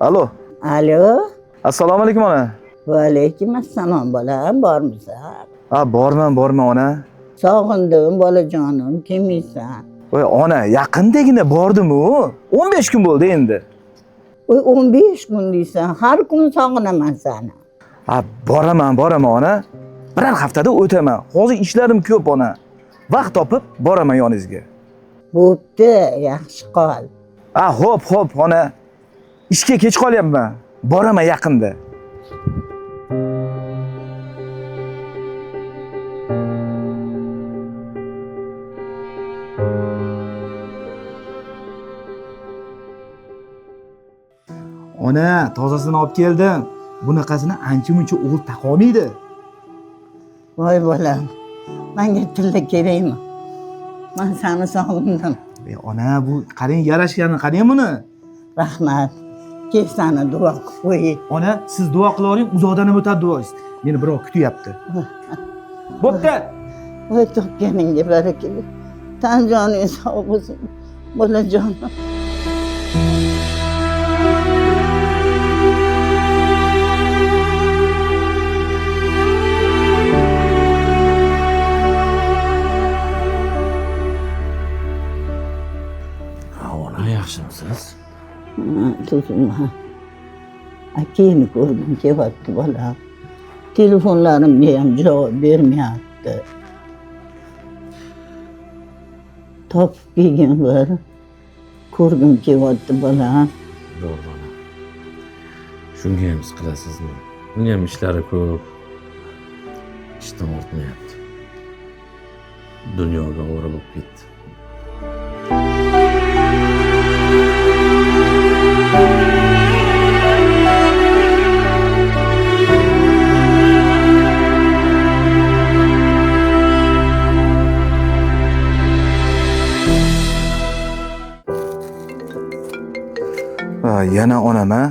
Alo. Alo. Assalomu alaykum ona. Va alaykum assalom bolam, bormisan? Borman ona. Sog'indim bolajonim, kimsan? Voy ona, yaqindagina bordim-u. 15 kun bo'ldi endi. Voy 15 kun deysan, har kun sog'inaman seni. Boraman ona. Bir haftada o'taman. Hozir ishlarim ko'p ona. Vaqt topib boraman yoningizga. Bo'pti, yaxshi qol. Xo'p ona. Ishga kech qolyapman. Boraman yaqinda. Ona, tozasini olib keldim. Bunaqasini ancha-muncha o'g'il taqolmaydi. Voy bolam, menga tilla kerakmi? Men seni sog'indim. Ona, bu qarang yarashganini qarang buni. Rahmat. Kel seni duo qilib qo'y. Ona, siz duo qilavering, uzoqdan ham o'tadi duoingiz. Meni birov kutyapti. Bo'pti. Voy topganingga baraka. Tan joning sog' bo'lsin, bolajonim. Yaxshimisiz? Tuzilma. Akeni ko'rgim kelyapti bolam. Telefonlarimga ham javob bermayapti. Topib kelgan bir ko'rgim kelyapti bolam. Zo'r bola. Shunga ham siqilasizmi? Uni ham ishlari ko'p. Ishdan ortmayapti. Dunyoga o'ra bo'lib ketdi. Yana onam-a?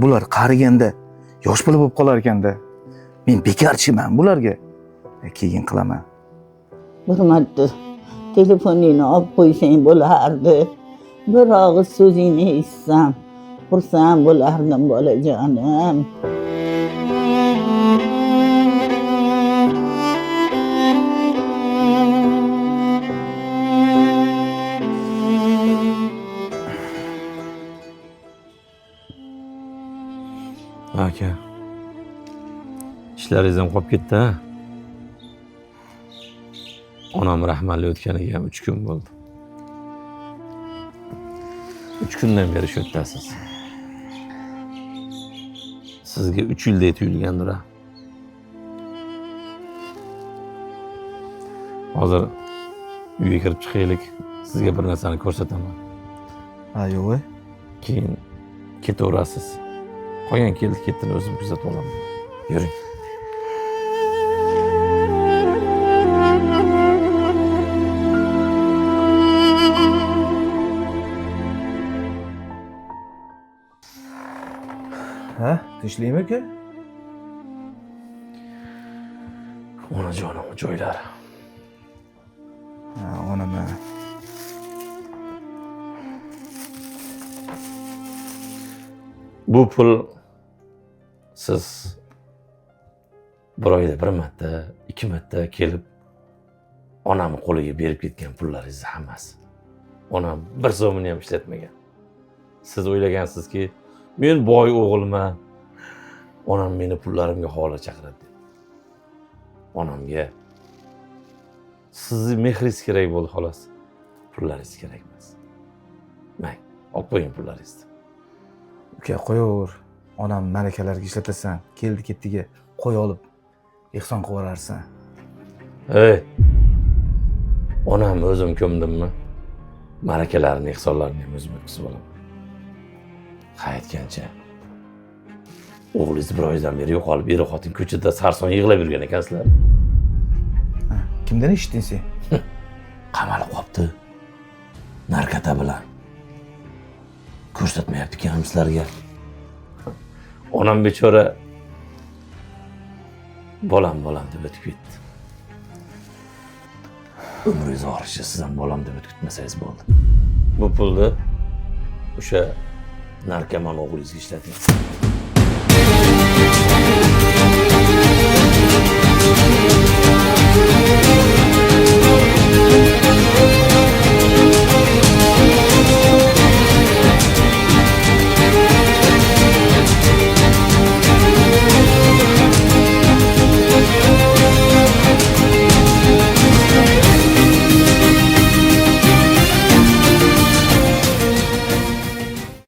Bular qariganda yosh bola bo'lib qolar ekanda. Men bekarchiman bularga. Keyin qilaman. Bir marta telefoningni olib qo'ysang bo'lardi. Bir og'iz so'zingni eshitsam, xursand bo'lardim bolajonim. Aka. Ishlaringiz ham qolib ketdi-a? Onam rahmatli o'tganiga ham 3 kun bo'ldi. 3 kundan beri shu yerdasiz. Sizga 3 yilday tuyulgandir-a. Hozir uyga kirib chiqaylik. Sizga bir narsani ko'rsataman. Yo'q. Keyin ketaverasiz. Qolgan keldi-ketdini o'zim kuzatib olaman. Yuring. Tinchlikmi aka? Onajonim joylari. Onam-a. Bu pul siz bir oyda bir marta, 2 marta kelib onamni qo'liga berib ketgan pullaringiz hammasi. Onam bir so'mini ham ishlatmagan. Siz o'ylagansizki, men boy o'g'ilman. Onam meni pullarimga havola chaqiradi. Onamga sizni mehringiz kerak bo'ldi xolos. Pullaringiz kerak emas. Mang, olib qo'ying pullaringizni. Uka, qo'yaver. Onam marakalarga ishlatasan, keldi-ketdiga qo'y olib ehson qilib yuborarsan. Hey. Onam o'zim ko'mdimmi? Marakalarni, ehsonlarni ham o'zim o'tkazib olaman. Qaytgancha o'g'lingiz bir oydan beri yo'qolib, eri xotin ko'chada sarson yig'lab yurgan ekansizlar. Kimdan eshitding sen? Qamalib qolibdi. Narkota bilan. Ko'rsatmayapti ekan sizlarga. Onam bechora bolam deb o'tib ketdi. Umringiz og'rishi siz ham bolam deb o'tib ketmasangiz bo'ldi. Bu pulni o'sha narkoman o'g'lingizga ishlating.